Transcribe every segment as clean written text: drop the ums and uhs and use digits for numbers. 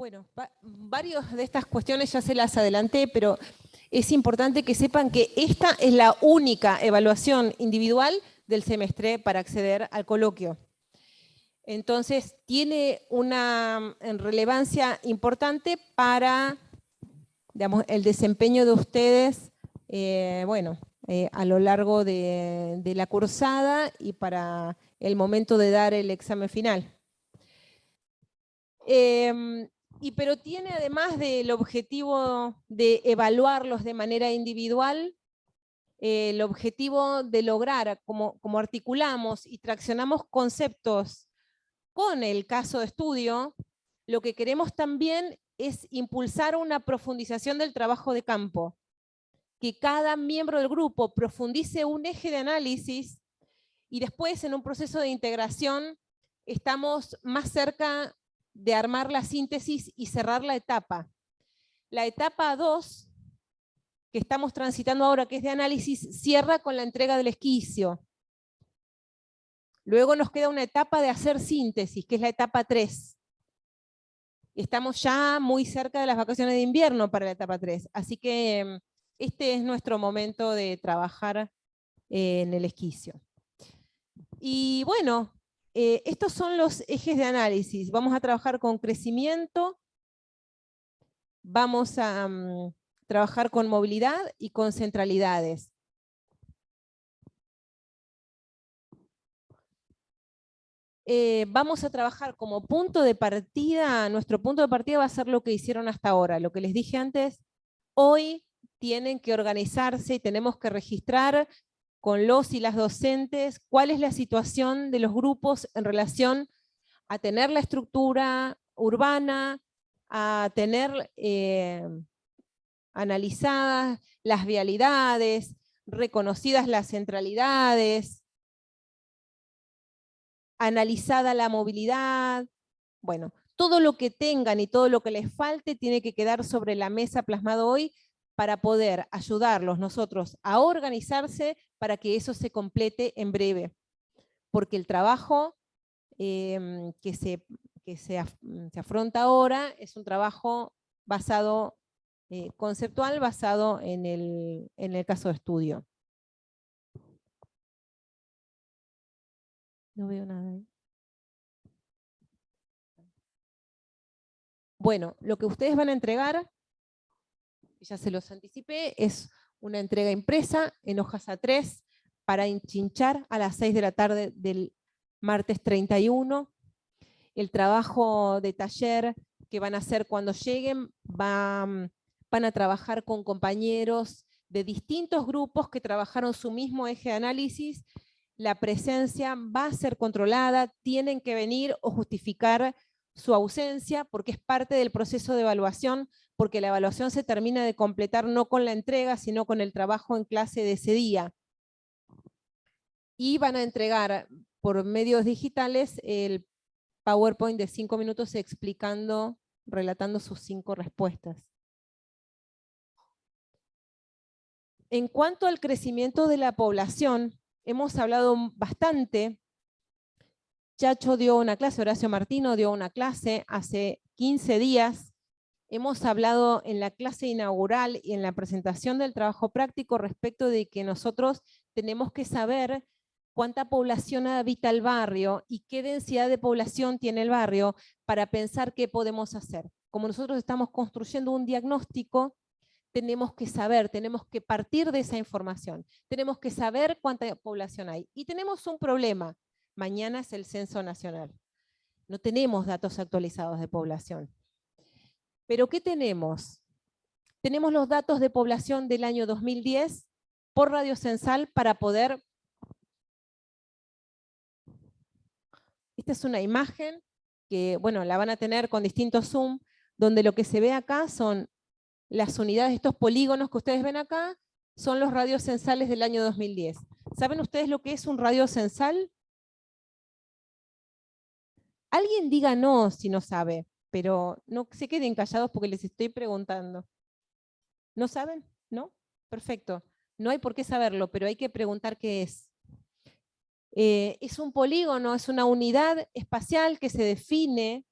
Bueno, varias de estas cuestiones ya se las adelanté, pero es importante que sepan que esta es la única evaluación individual del semestre para acceder al coloquio. Entonces, tiene una relevancia importante para, digamos, el desempeño de ustedes, a lo largo de la cursada y para el momento de dar el examen final. Pero tiene, además del objetivo de evaluarlos de manera individual, el objetivo de lograr, como articulamos y traccionamos conceptos con el caso de estudio, lo que queremos también es impulsar una profundización del trabajo de campo, que cada miembro del grupo profundice un eje de análisis y después en un proceso de integración estamos más cerca de armar la síntesis y cerrar la etapa. La etapa 2, que estamos transitando ahora, que es de análisis, cierra con la entrega del esquicio. Luego nos queda una etapa de hacer síntesis, que es la etapa 3. Estamos ya muy cerca de las vacaciones de invierno para la etapa 3, así que este es nuestro momento de trabajar en el esquicio. Y bueno, estos son los ejes de análisis. Vamos a trabajar con crecimiento, vamos a trabajar con movilidad y con centralidades. Vamos a trabajar como punto de partida, nuestro punto de partida va a ser lo que hicieron hasta ahora, lo que les dije antes. Hoy tienen que organizarse y tenemos que registrar con los y las docentes cuál es la situación de los grupos en relación a tener la estructura urbana, a tener analizadas las vialidades, reconocidas las centralidades, analizada la movilidad. Bueno, todo lo que tengan y todo lo que les falte tiene que quedar sobre la mesa plasmado hoy para poder ayudarlos nosotros a organizarse para que eso se complete en breve. Porque el trabajo que se afronta ahora es un trabajo basado, conceptual, basado en el caso de estudio. No veo nada ahí. Bueno, lo que ustedes van a entregar, ya se los anticipé, es una entrega impresa en hojas A3 para enchinchar a las 6 de la tarde del martes 31. El trabajo de taller que van a hacer cuando lleguen, van a trabajar con compañeros de distintos grupos que trabajaron su mismo eje de análisis. La presencia va a ser controlada, tienen que venir o justificar su ausencia porque es parte del proceso de evaluación, porque la evaluación se termina de completar no con la entrega, sino con el trabajo en clase de ese día. Y van a entregar por medios digitales el PowerPoint de 5 minutos explicando, relatando sus 5 respuestas. En cuanto al crecimiento de la población, hemos hablado bastante. Chacho dio una clase, Horacio Martino dio una clase hace 15 días. Hemos hablado en la clase inaugural y en la presentación del trabajo práctico respecto de que nosotros tenemos que saber cuánta población habita el barrio y qué densidad de población tiene el barrio para pensar qué podemos hacer. Como nosotros estamos construyendo un diagnóstico, tenemos que saber, tenemos que partir de esa información. Tenemos que saber cuánta población hay. Y tenemos un problema. Mañana es el censo nacional. No tenemos datos actualizados de población. ¿Pero qué tenemos? Tenemos los datos de población del año 2010 por radio censal para poder... Esta es una imagen que, bueno, la van a tener con distintos zoom, donde lo que se ve acá son las unidades, estos polígonos que ustedes ven acá, son los radios censales del año 2010. ¿Saben ustedes lo que es un radio censal? Alguien diga no si no sabe, pero no se queden callados porque les estoy preguntando. ¿No saben? ¿No? Perfecto. No hay por qué saberlo, pero hay que preguntar qué es. Es un polígono, es una unidad espacial que se define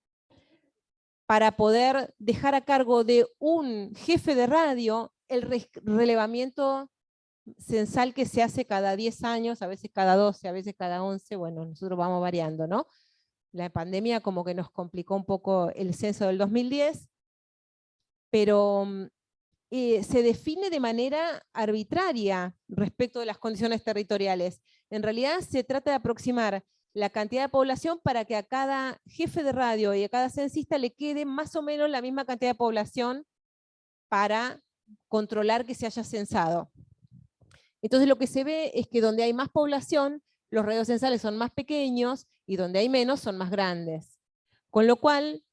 para poder dejar a cargo de un jefe de radio el relevamiento censal que se hace cada 10 años, a veces cada 12, a veces cada 11, bueno, nosotros vamos variando, ¿no? La pandemia como que nos complicó un poco el censo del 2010, pero se define de manera arbitraria respecto de las condiciones territoriales. En realidad se trata de aproximar la cantidad de población para que a cada jefe de radio y a cada censista le quede más o menos la misma cantidad de población para controlar que se haya censado. Entonces lo que se ve es que donde hay más población, los radios censales son más pequeños y donde hay menos son más grandes. Con lo cual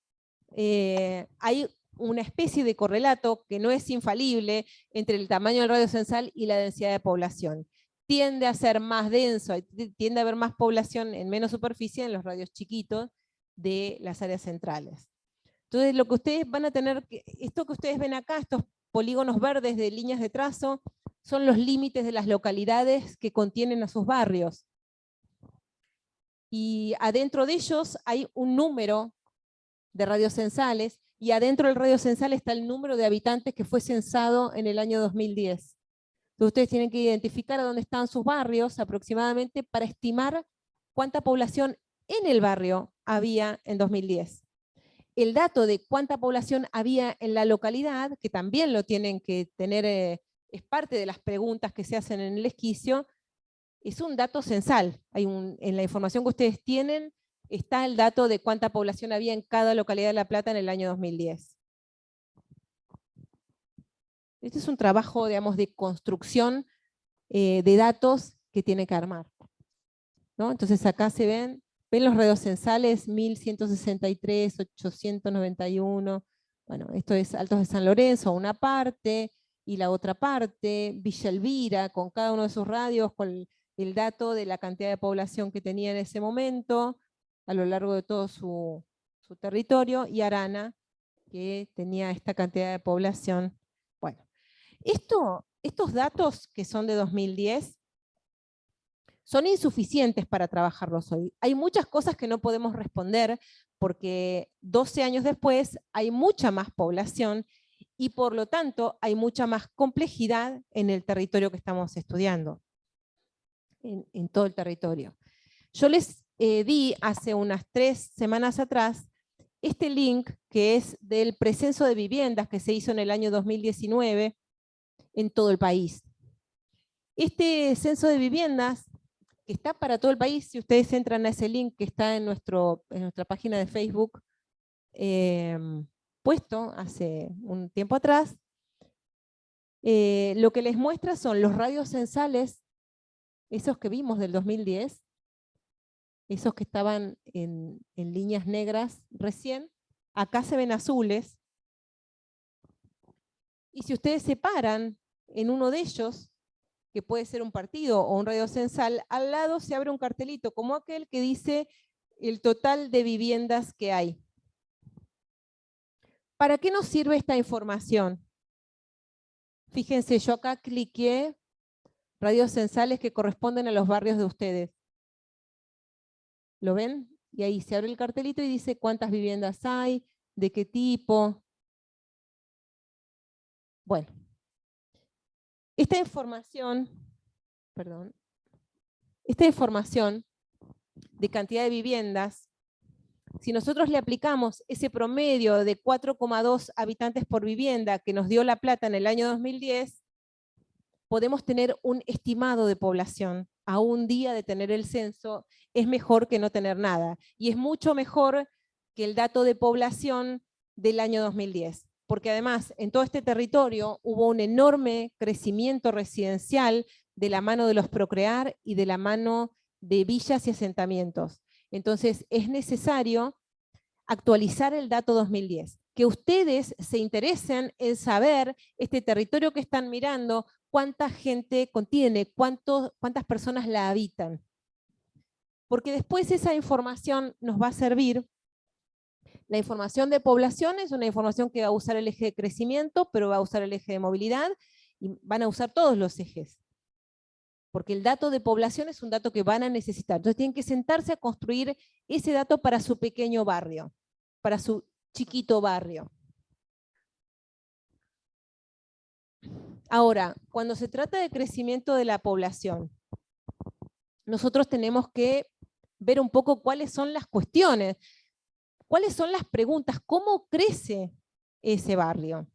hay una especie de correlato que no es infalible entre el tamaño del radio censal y la densidad de población. Tiende a ser más denso, tiende a haber más población en menos superficie en los radios chiquitos de las áreas centrales. Entonces lo que ustedes van a tener, esto que ustedes ven acá, estos polígonos verdes de líneas de trazo, son los límites de las localidades que contienen a sus barrios. Y adentro de ellos hay un número de radios censales, y adentro del radio censal está el número de habitantes que fue censado en el año 2010. Entonces ustedes tienen que identificar a dónde están sus barrios aproximadamente para estimar cuánta población en el barrio había en 2010. El dato de cuánta población había en la localidad, que también lo tienen que tener, es parte de las preguntas que se hacen en el esquicio, es un dato censal. En la información que ustedes tienen está el dato de cuánta población había en cada localidad de La Plata en el año 2010. Este es un trabajo, digamos, de construcción de datos que tiene que armar, ¿no? Entonces acá se ven los radios censales, 1163, 891, bueno, esto es Altos de San Lorenzo, una parte, y la otra parte, Villa Elvira, con cada uno de sus radios, con el dato de la cantidad de población que tenía en ese momento, a lo largo de todo su territorio, y Arana, que tenía esta cantidad de población. Bueno, estos datos que son de 2010, son insuficientes para trabajarlos hoy. Hay muchas cosas que no podemos responder porque 12 años después hay mucha más población y por lo tanto hay mucha más complejidad en el territorio que estamos estudiando, en todo el territorio. Yo les di hace unas 3 semanas atrás este link que es del precenso de viviendas que se hizo en el año 2019 en todo el país. Este censo de viviendas que está para todo el país, si ustedes entran a ese link que está en nuestra página de Facebook, puesto hace un tiempo atrás, lo que les muestra son los radios censales, esos que vimos del 2010, esos que estaban en líneas negras recién, acá se ven azules, y si ustedes se paran en uno de ellos, que puede ser un partido o un radio censal, al lado se abre un cartelito como aquel que dice el total de viviendas que hay. ¿Para qué nos sirve esta información? Fíjense, yo acá cliqué radios censales que corresponden a los barrios de ustedes. ¿Lo ven? Y ahí se abre el cartelito y dice cuántas viviendas hay, de qué tipo. Bueno. Esta información de cantidad de viviendas, si nosotros le aplicamos ese promedio de 4,2 habitantes por vivienda que nos dio La Plata en el año 2010, podemos tener un estimado de población. A un día de tener el censo es mejor que no tener nada. Y es mucho mejor que el dato de población del año 2010. Porque además en todo este territorio hubo un enorme crecimiento residencial de la mano de los Procrear y de la mano de villas y asentamientos. Entonces es necesario actualizar el dato 2010. Que ustedes se interesen en saber este territorio que están mirando, cuánta gente contiene, cuántas personas la habitan. Porque después esa información nos va a servir. La información de población es una información que va a usar el eje de crecimiento, pero va a usar el eje de movilidad, y van a usar todos los ejes. Porque el dato de población es un dato que van a necesitar. Entonces tienen que sentarse a construir ese dato para su pequeño barrio, para su chiquito barrio. Ahora, cuando se trata de crecimiento de la población, nosotros tenemos que ver un poco cuáles son las cuestiones, cuáles son las preguntas, cómo crece ese barrio.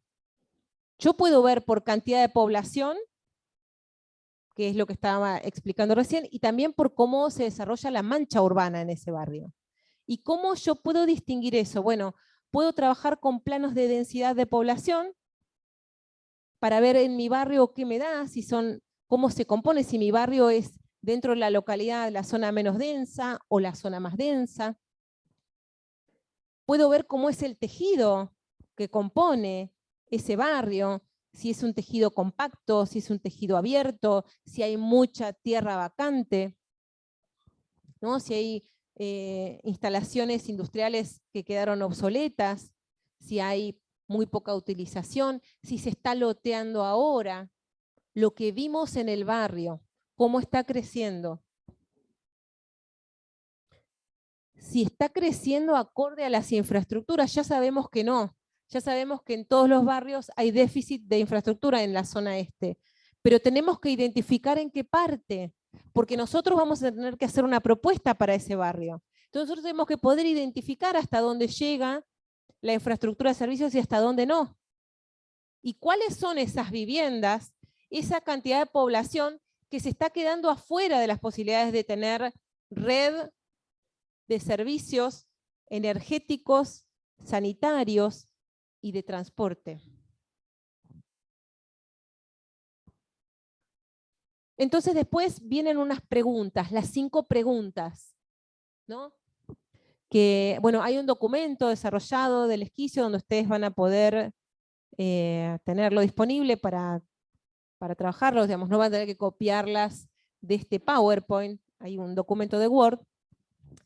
Yo puedo ver por cantidad de población, que es lo que estaba explicando recién, y también por cómo se desarrolla la mancha urbana en ese barrio. ¿Y cómo yo puedo distinguir eso? Bueno, puedo trabajar con planos de densidad de población para ver en mi barrio qué me da, si son, cómo se compone, si mi barrio es dentro de la localidad la zona menos densa o la zona más densa. Puedo ver cómo es el tejido que compone ese barrio, si es un tejido compacto, si es un tejido abierto, si hay mucha tierra vacante, ¿no? Si hay instalaciones industriales que quedaron obsoletas, si hay muy poca utilización, si se está loteando ahora, lo que vimos en el barrio, cómo está creciendo. Si está creciendo acorde a las infraestructuras, ya sabemos que no. Ya sabemos que en todos los barrios hay déficit de infraestructura en la zona este. Pero tenemos que identificar en qué parte, porque nosotros vamos a tener que hacer una propuesta para ese barrio. Entonces nosotros tenemos que poder identificar hasta dónde llega la infraestructura de servicios y hasta dónde no. ¿Y cuáles son esas viviendas, esa cantidad de población que se está quedando afuera de las posibilidades de tener red de servicios energéticos, sanitarios y de transporte? Entonces después vienen unas preguntas, las 5 preguntas, ¿no? Que, bueno, hay un documento desarrollado del esquicio donde ustedes van a poder tenerlo disponible para trabajarlo, digamos, no van a tener que copiarlas de este PowerPoint, hay un documento de Word,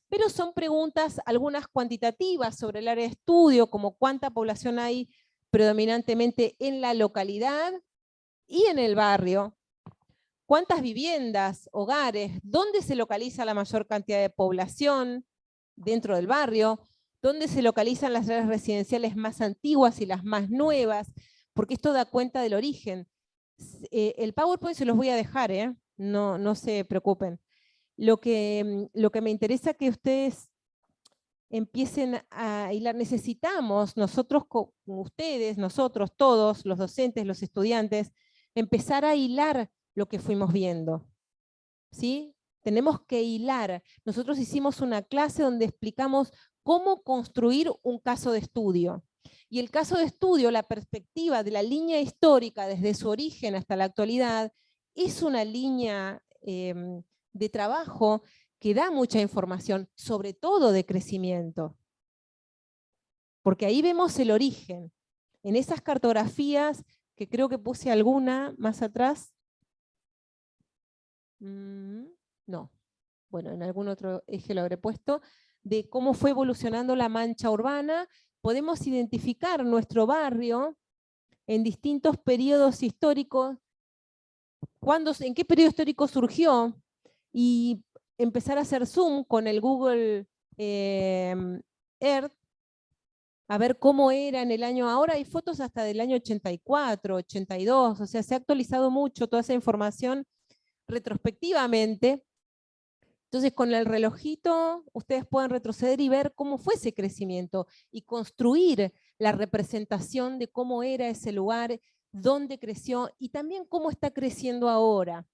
pero son preguntas, algunas cuantitativas sobre el área de estudio, como cuánta población hay predominantemente en la localidad y en el barrio, cuántas viviendas, hogares, dónde se localiza la mayor cantidad de población dentro del barrio, dónde se localizan las áreas residenciales más antiguas y las más nuevas, porque esto da cuenta del origen. El PowerPoint se los voy a dejar, no se preocupen. Lo que me interesa que ustedes empiecen a hilar, necesitamos nosotros, ustedes, nosotros, todos, los docentes, los estudiantes, empezar a hilar lo que fuimos viendo, ¿sí? Tenemos que hilar. Nosotros hicimos una clase donde explicamos cómo construir un caso de estudio. Y el caso de estudio, la perspectiva de la línea histórica desde su origen hasta la actualidad, es una línea de trabajo que da mucha información, sobre todo de crecimiento. Porque ahí vemos el origen. En esas cartografías, que creo que puse alguna más atrás, no, bueno, en algún otro eje lo habré puesto, de cómo fue evolucionando la mancha urbana, podemos identificar nuestro barrio en distintos periodos históricos, en qué periodo histórico surgió, y empezar a hacer zoom con el Google Earth, a ver cómo era en el año, ahora hay fotos hasta del año 84, 82, o sea, se ha actualizado mucho toda esa información retrospectivamente. Entonces con el relojito ustedes pueden retroceder y ver cómo fue ese crecimiento y construir la representación de cómo era ese lugar, dónde creció y también cómo está creciendo ahora,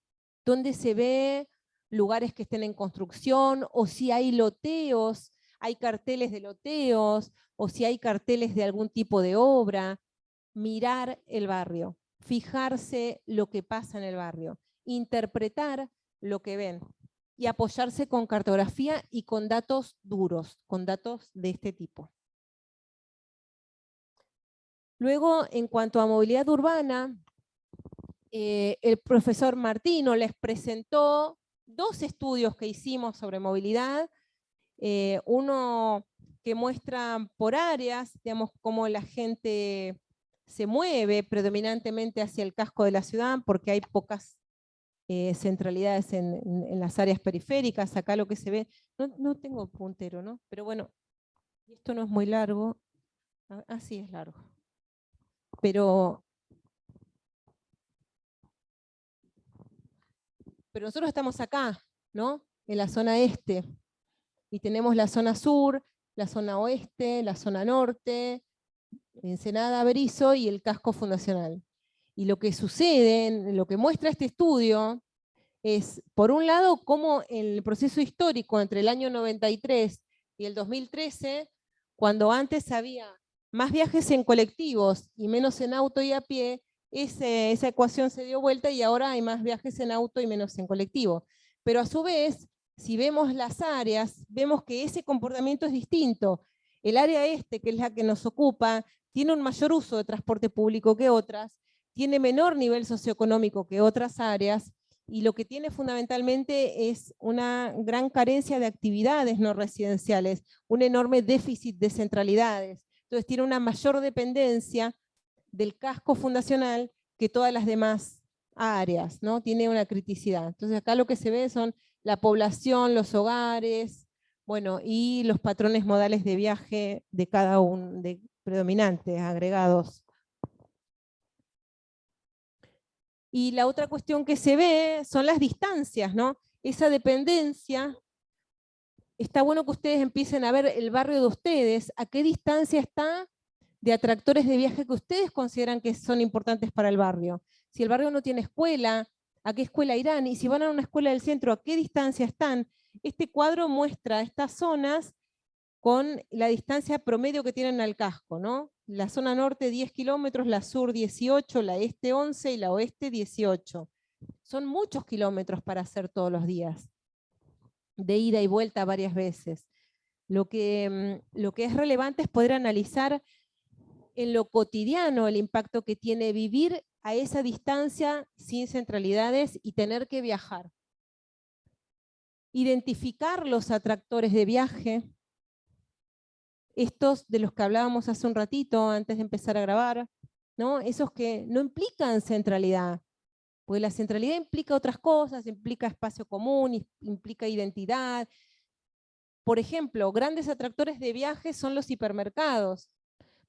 dónde se ve lugares que estén en construcción o si hay loteos, hay carteles de loteos o si hay carteles de algún tipo de obra. Mirar el barrio, fijarse lo que pasa en el barrio, interpretar lo que ven y apoyarse con cartografía y con datos duros, con datos de este tipo. Luego, en cuanto a movilidad urbana, el profesor Martino les presentó 2 estudios que hicimos sobre movilidad, uno que muestra por áreas, digamos, cómo la gente se mueve predominantemente hacia el casco de la ciudad, porque hay pocas centralidades en las áreas periféricas. Acá lo que se ve, no tengo puntero, ¿no? Pero bueno, esto no es muy largo. Así es largo. Pero nosotros estamos acá, ¿no? En la zona este. Y tenemos la zona sur, la zona oeste, la zona norte, Ensenada, Berisso y el casco fundacional. Y lo que sucede, lo que muestra este estudio, es, por un lado, cómo el proceso histórico entre el año 93 y el 2013, cuando antes había más viajes en colectivos y menos en auto y a pie, esa ecuación se dio vuelta y ahora hay más viajes en auto y menos en colectivo. Pero a su vez, si vemos las áreas, vemos que ese comportamiento es distinto. El área este, que es la que nos ocupa, tiene un mayor uso de transporte público que otras, tiene menor nivel socioeconómico que otras áreas, y lo que tiene fundamentalmente es una gran carencia de actividades no residenciales, un enorme déficit de centralidades. Entonces tiene una mayor dependencia del casco fundacional que todas las demás áreas, ¿no? Tiene una criticidad. Entonces acá lo que se ve son la población, los hogares, bueno, y los patrones modales de viaje de cada uno, de predominantes, agregados. Y la otra cuestión que se ve son las distancias, ¿no? Esa dependencia, está bueno que ustedes empiecen a ver el barrio de ustedes, a qué distancia está de atractores de viaje que ustedes consideran que son importantes para el barrio. Si el barrio no tiene escuela, ¿a qué escuela irán? Y si van a una escuela del centro, ¿a qué distancia están? Este cuadro muestra estas zonas con la distancia promedio que tienen al casco, ¿no? La zona norte 10 kilómetros, la sur 18, la este 11 y la oeste 18. Son muchos kilómetros para hacer todos los días, de ida y vuelta varias veces. Lo que es relevante es poder analizar en lo cotidiano el impacto que tiene vivir a esa distancia sin centralidades y tener que viajar. Identificar los atractores de viaje, estos de los que hablábamos hace un ratito antes de empezar a grabar, ¿no? Esos que no implican centralidad, porque la centralidad implica otras cosas, implica espacio común, implica identidad. Por ejemplo, grandes atractores de viaje son los hipermercados.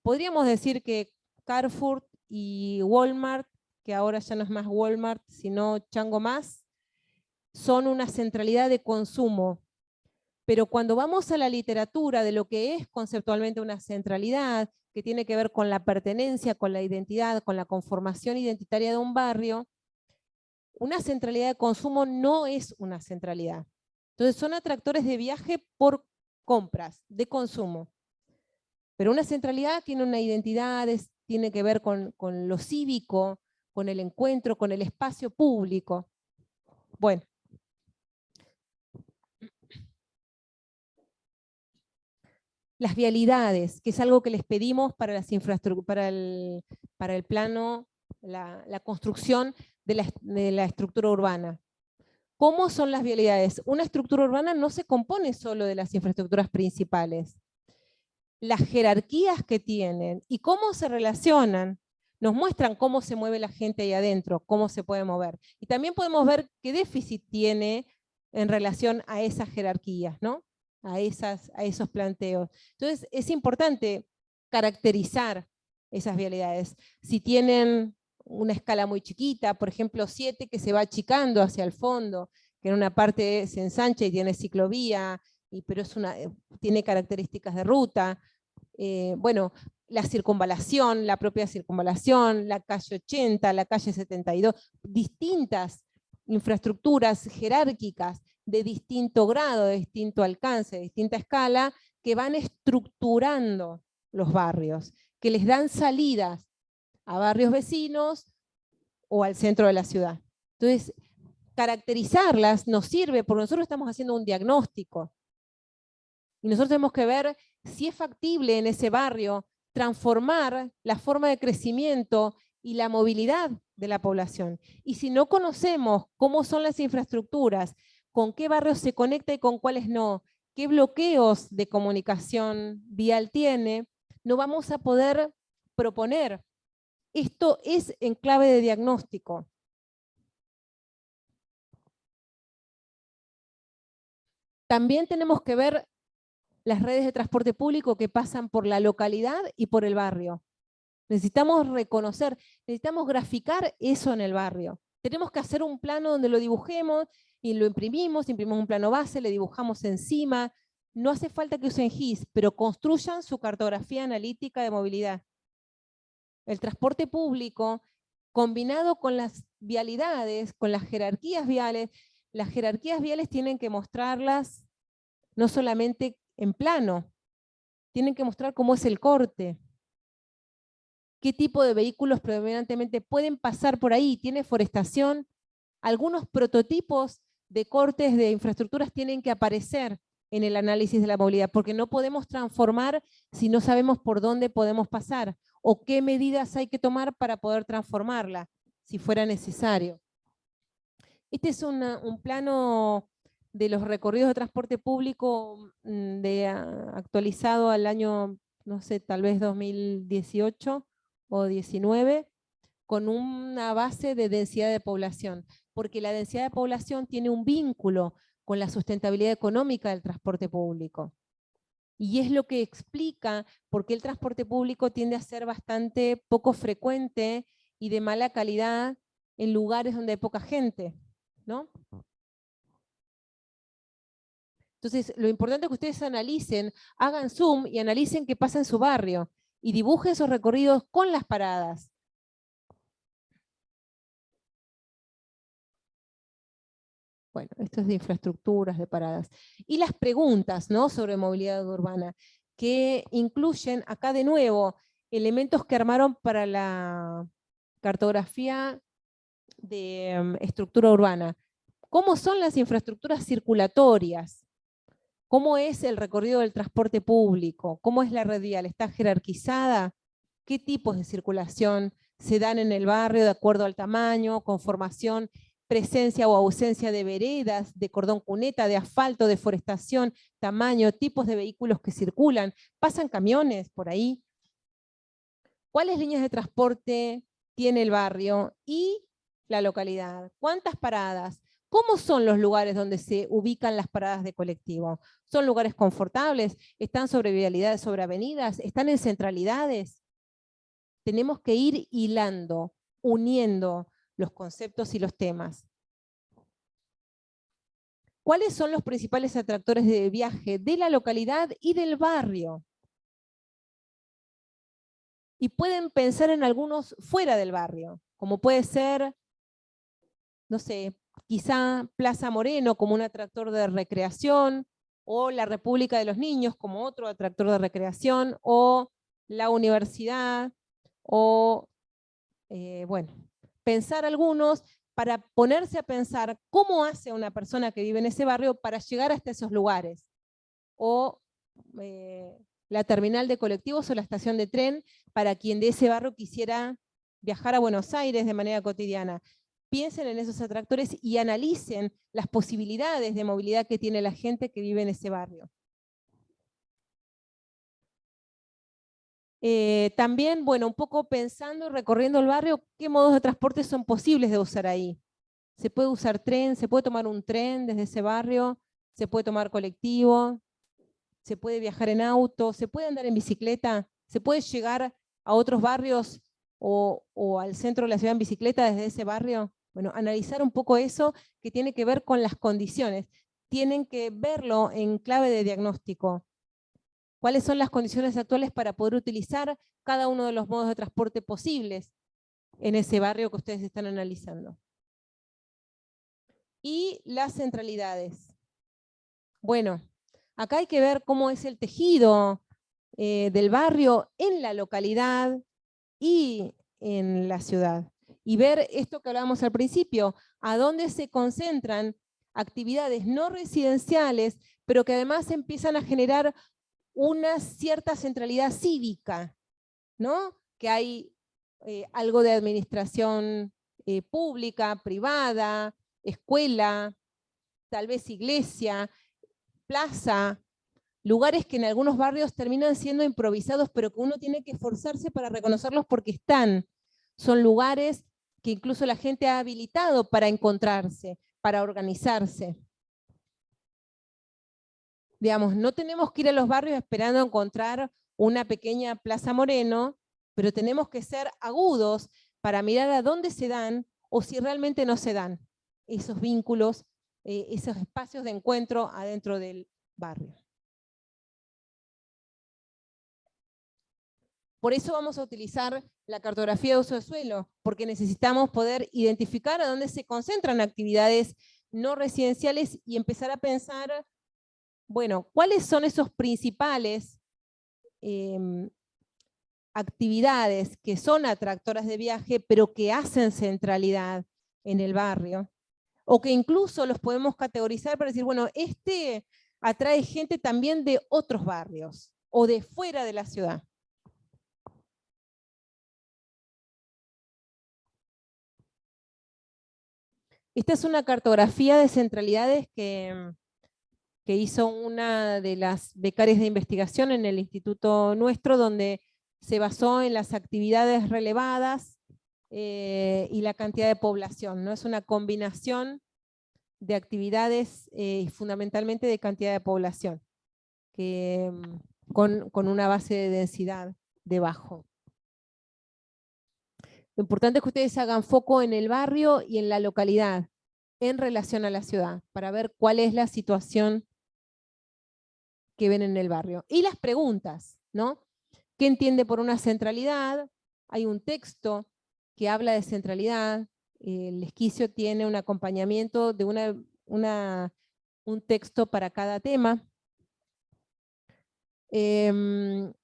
Podríamos decir que Carrefour y Walmart, que ahora ya no es más Walmart, sino Chango Más, son una centralidad de consumo. Pero cuando vamos a la literatura de lo que es conceptualmente una centralidad, que tiene que ver con la pertenencia, con la identidad, con la conformación identitaria de un barrio, una centralidad de consumo no es una centralidad. Entonces son atractores de viaje por compras, de consumo. Pero una centralidad tiene una identidad, tiene que ver con lo cívico, con el encuentro, con el espacio público. Bueno. Las vialidades, que es algo que les pedimos para las infraestructuras, para el plano, la construcción de la estructura urbana. ¿Cómo son las vialidades? Una estructura urbana no se compone solo de las infraestructuras principales. Las jerarquías que tienen y cómo se relacionan nos muestran cómo se mueve la gente ahí adentro, cómo se puede mover. Y también podemos ver qué déficit tiene en relación a esas jerarquías, ¿no? A esos planteos. Entonces es importante caracterizar esas vialidades. Si tienen una escala muy chiquita, por ejemplo 7 que se va achicando hacia el fondo, que en una parte se ensancha y tiene ciclovía, pero tiene características de ruta. Bueno, la circunvalación, la propia circunvalación, la calle 80, la calle 72, distintas infraestructuras jerárquicas de distinto grado, de distinto alcance, de distinta escala, que van estructurando los barrios, que les dan salidas a barrios vecinos o al centro de la ciudad. Entonces, caracterizarlas nos sirve porque nosotros estamos haciendo un diagnóstico. Y nosotros tenemos que ver si es factible en ese barrio transformar la forma de crecimiento y la movilidad de la población. Y si no conocemos cómo son las infraestructuras, con qué barrios se conecta y con cuáles no, qué bloqueos de comunicación vial tiene, no vamos a poder proponer. Esto es en clave de diagnóstico. También tenemos que ver las redes de transporte público que pasan por la localidad y por el barrio. Necesitamos reconocer, necesitamos graficar eso en el barrio. Tenemos que hacer un plano donde lo dibujemos y lo imprimimos un plano base, le dibujamos encima. No hace falta que usen GIS, pero construyan su cartografía analítica de movilidad. El transporte público, combinado con las vialidades, con las jerarquías viales tienen que mostrarlas no solamente en plano, tienen que mostrar cómo es el corte, qué tipo de vehículos predominantemente pueden pasar por ahí, tiene forestación. Algunos prototipos de cortes de infraestructuras tienen que aparecer en el análisis de la movilidad, porque no podemos transformar si no sabemos por dónde podemos pasar, o qué medidas hay que tomar para poder transformarla, si fuera necesario. Este es un plano de los recorridos de transporte público actualizado al año, no sé, tal vez 2018 o 19, con una base de densidad de población, porque la densidad de población tiene un vínculo con la sustentabilidad económica del transporte público. Y es lo que explica por qué el transporte público tiende a ser bastante poco frecuente y de mala calidad en lugares donde hay poca gente, ¿no? Entonces, lo importante es que ustedes analicen, hagan zoom y analicen qué pasa en su barrio y dibujen esos recorridos con las paradas. Bueno, esto es de infraestructuras, de paradas. Y las preguntas, ¿no?, sobre movilidad urbana, que incluyen, acá de nuevo, elementos que armaron para la cartografía de estructura urbana. ¿Cómo son las infraestructuras circulatorias? ¿Cómo es el recorrido del transporte público? ¿Cómo es la red vial? ¿Está jerarquizada? ¿Qué tipos de circulación se dan en el barrio de acuerdo al tamaño, conformación, presencia o ausencia de veredas, de cordón cuneta, de asfalto, de forestación, tamaño, tipos de vehículos que circulan? ¿Pasan camiones por ahí? ¿Cuáles líneas de transporte tiene el barrio y la localidad? ¿Cuántas paradas? ¿Cómo son los lugares donde se ubican las paradas de colectivo? ¿Son lugares confortables? ¿Están sobre vialidades, sobre avenidas? ¿Están en centralidades? Tenemos que ir hilando, uniendo los conceptos y los temas. ¿Cuáles son los principales atractores de viaje de la localidad y del barrio? Y pueden pensar en algunos fuera del barrio, como puede ser, no sé, quizá Plaza Moreno como un atractor de recreación, o la República de los Niños como otro atractor de recreación, o la universidad, o, bueno, pensar algunos para ponerse a pensar cómo hace una persona que vive en ese barrio para llegar hasta esos lugares. O la terminal de colectivos o la estación de tren para quien de ese barrio quisiera viajar a Buenos Aires de manera cotidiana. Piensen en esos atractores y analicen las posibilidades de movilidad que tiene la gente que vive en ese barrio. También, bueno, un poco pensando y recorriendo el barrio, ¿qué modos de transporte son posibles de usar ahí? Se puede usar tren, se puede tomar un tren desde ese barrio, se puede tomar colectivo, se puede viajar en auto, se puede andar en bicicleta, se puede llegar a otros barrios o al centro de la ciudad en bicicleta desde ese barrio. Bueno, analizar un poco eso que tiene que ver con las condiciones. Tienen que verlo en clave de diagnóstico. ¿Cuáles son las condiciones actuales para poder utilizar cada uno de los modos de transporte posibles en ese barrio que ustedes están analizando? Y las centralidades. Bueno, acá hay que ver cómo es el tejido del barrio en la localidad y en la ciudad. Y ver esto que hablábamos al principio, a dónde se concentran actividades no residenciales, pero que además empiezan a generar una cierta centralidad cívica, ¿no? Que hay algo de administración pública, privada, escuela, tal vez iglesia, plaza, lugares que en algunos barrios terminan siendo improvisados, pero que uno tiene que esforzarse para reconocerlos porque están. Son lugares que incluso la gente ha habilitado para encontrarse, para organizarse. Digamos, no tenemos que ir a los barrios esperando encontrar una pequeña Plaza Moreno, pero tenemos que ser agudos para mirar a dónde se dan o si realmente no se dan esos vínculos, esos espacios de encuentro adentro del barrio. Por eso vamos a utilizar la cartografía de uso de suelo, porque necesitamos poder identificar a dónde se concentran actividades no residenciales y empezar a pensar, bueno, ¿cuáles son esos principales actividades que son atractoras de viaje, pero que hacen centralidad en el barrio? O que incluso los podemos categorizar para decir, bueno, este atrae gente también de otros barrios o de fuera de la ciudad. Esta es una cartografía de centralidades que hizo una de las becarias de investigación en el instituto nuestro, donde se basó en las actividades relevadas y la cantidad de población, ¿no? Es una combinación de actividades fundamentalmente de cantidad de población, con una base de densidad debajo. Lo importante es que ustedes hagan foco en el barrio y en la localidad, en relación a la ciudad, para ver cuál es la situación que ven en el barrio. Y las preguntas, ¿no? ¿Qué entiende por una centralidad? Hay un texto que habla de centralidad. El esquicio tiene un acompañamiento de un texto para cada tema. ¿Qué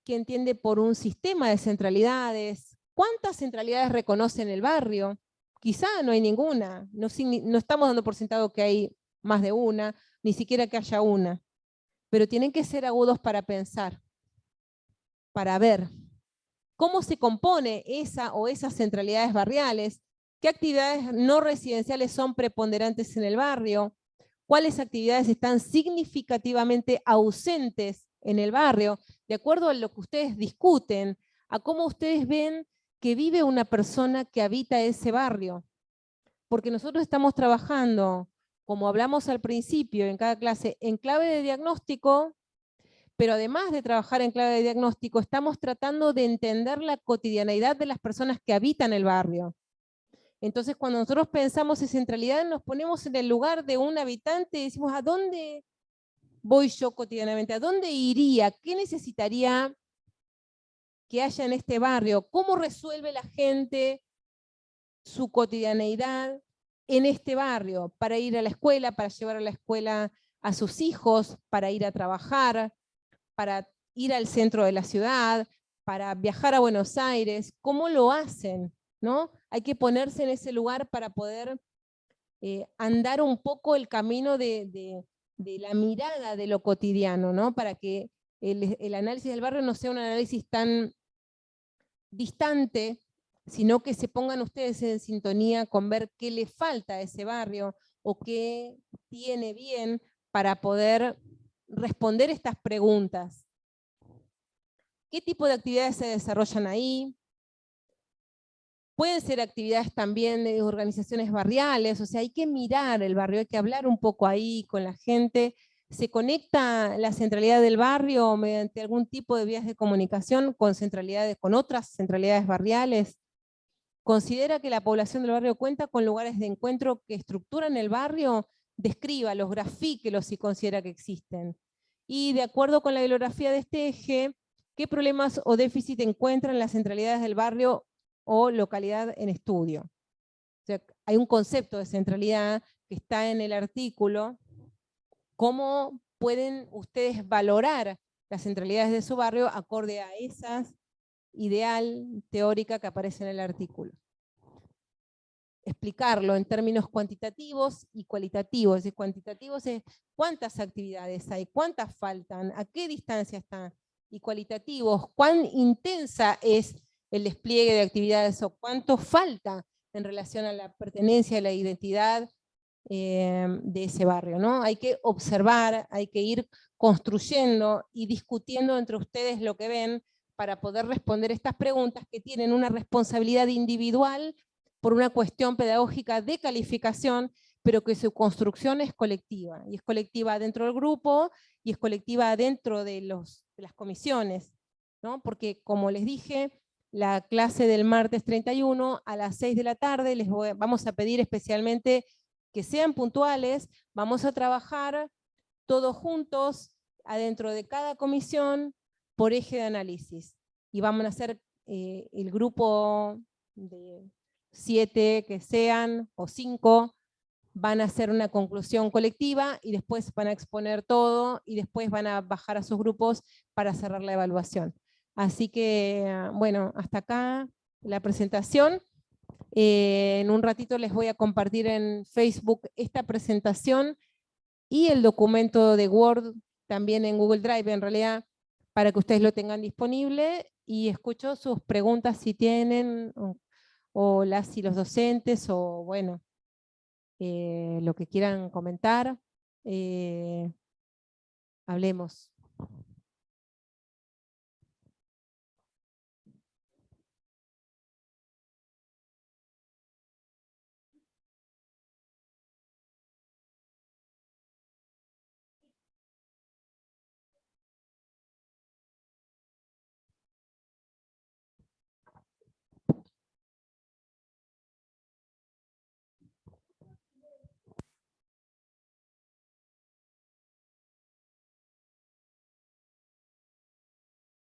entiende por un sistema de centralidades? ¿Cuántas centralidades reconoce en el barrio? Quizá no hay ninguna. No estamos dando por sentado que hay más de una, ni siquiera que haya una. Pero tienen que ser agudos para pensar, para ver cómo se compone esa o esas centralidades barriales, qué actividades no residenciales son preponderantes en el barrio, cuáles actividades están significativamente ausentes en el barrio, de acuerdo a lo que ustedes discuten, a cómo ustedes ven que vive una persona que habita ese barrio. Porque nosotros estamos trabajando, como hablamos al principio en cada clase, en clave de diagnóstico, pero además de trabajar en clave de diagnóstico, estamos tratando de entender la cotidianeidad de las personas que habitan el barrio. Entonces, cuando nosotros pensamos en centralidad, nos ponemos en el lugar de un habitante y decimos, ¿a dónde voy yo cotidianamente? ¿A dónde iría? ¿Qué necesitaría que haya en este barrio? ¿Cómo resuelve la gente su cotidianeidad en este barrio? Para ir a la escuela, para llevar a la escuela a sus hijos, para ir a trabajar, para ir al centro de la ciudad, para viajar a Buenos Aires. ¿Cómo lo hacen? ¿No? Hay que ponerse en ese lugar para poder andar un poco el camino de la mirada de lo cotidiano, ¿no? Para que el análisis del barrio no sea un análisis tan distante, sino que se pongan ustedes en sintonía con ver qué le falta a ese barrio o qué tiene bien para poder responder estas preguntas. ¿Qué tipo de actividades se desarrollan ahí? Pueden ser actividades también de organizaciones barriales, o sea, hay que mirar el barrio, hay que hablar un poco ahí con la gente. ¿Se conecta la centralidad del barrio mediante algún tipo de vías de comunicación con otras centralidades barriales? ¿Considera que la población del barrio cuenta con lugares de encuentro que estructuran el barrio? Descríbalos, grafíquelos si considera que existen. Y de acuerdo con la bibliografía de este eje, ¿qué problemas o déficit encuentran las centralidades del barrio o localidad en estudio? O sea, hay un concepto de centralidad que está en el artículo. ¿Cómo pueden ustedes valorar las centralidades de su barrio acorde a esa ideal teórica que aparece en el artículo? Explicarlo en términos cuantitativos y cualitativos. Cuantitativos es cuántas actividades hay, cuántas faltan, a qué distancia están, y cualitativos, cuán intensa es el despliegue de actividades o cuánto falta en relación a la pertenencia, a la identidad de ese barrio, ¿no? Hay que observar, hay que ir construyendo y discutiendo entre ustedes lo que ven para poder responder estas preguntas que tienen una responsabilidad individual por una cuestión pedagógica de calificación, pero que su construcción es colectiva, y es colectiva dentro del grupo, y es colectiva dentro de las comisiones, ¿no? Porque como les dije, la clase del martes 31 a las 6 de la tarde, vamos a pedir especialmente que sean puntuales, vamos a trabajar todos juntos, adentro de cada comisión, por eje de análisis. Y vamos a hacer el grupo de 7 que sean, o 5, van a hacer una conclusión colectiva y después van a exponer todo y después van a bajar a sus grupos para cerrar la evaluación. Así que, bueno, hasta acá la presentación. En un ratito les voy a compartir en Facebook esta presentación y el documento de Word también en Google Drive, en realidad, para que ustedes lo tengan disponible, y escucho sus preguntas si tienen, o las y los docentes, o bueno, lo que quieran comentar. Hablemos.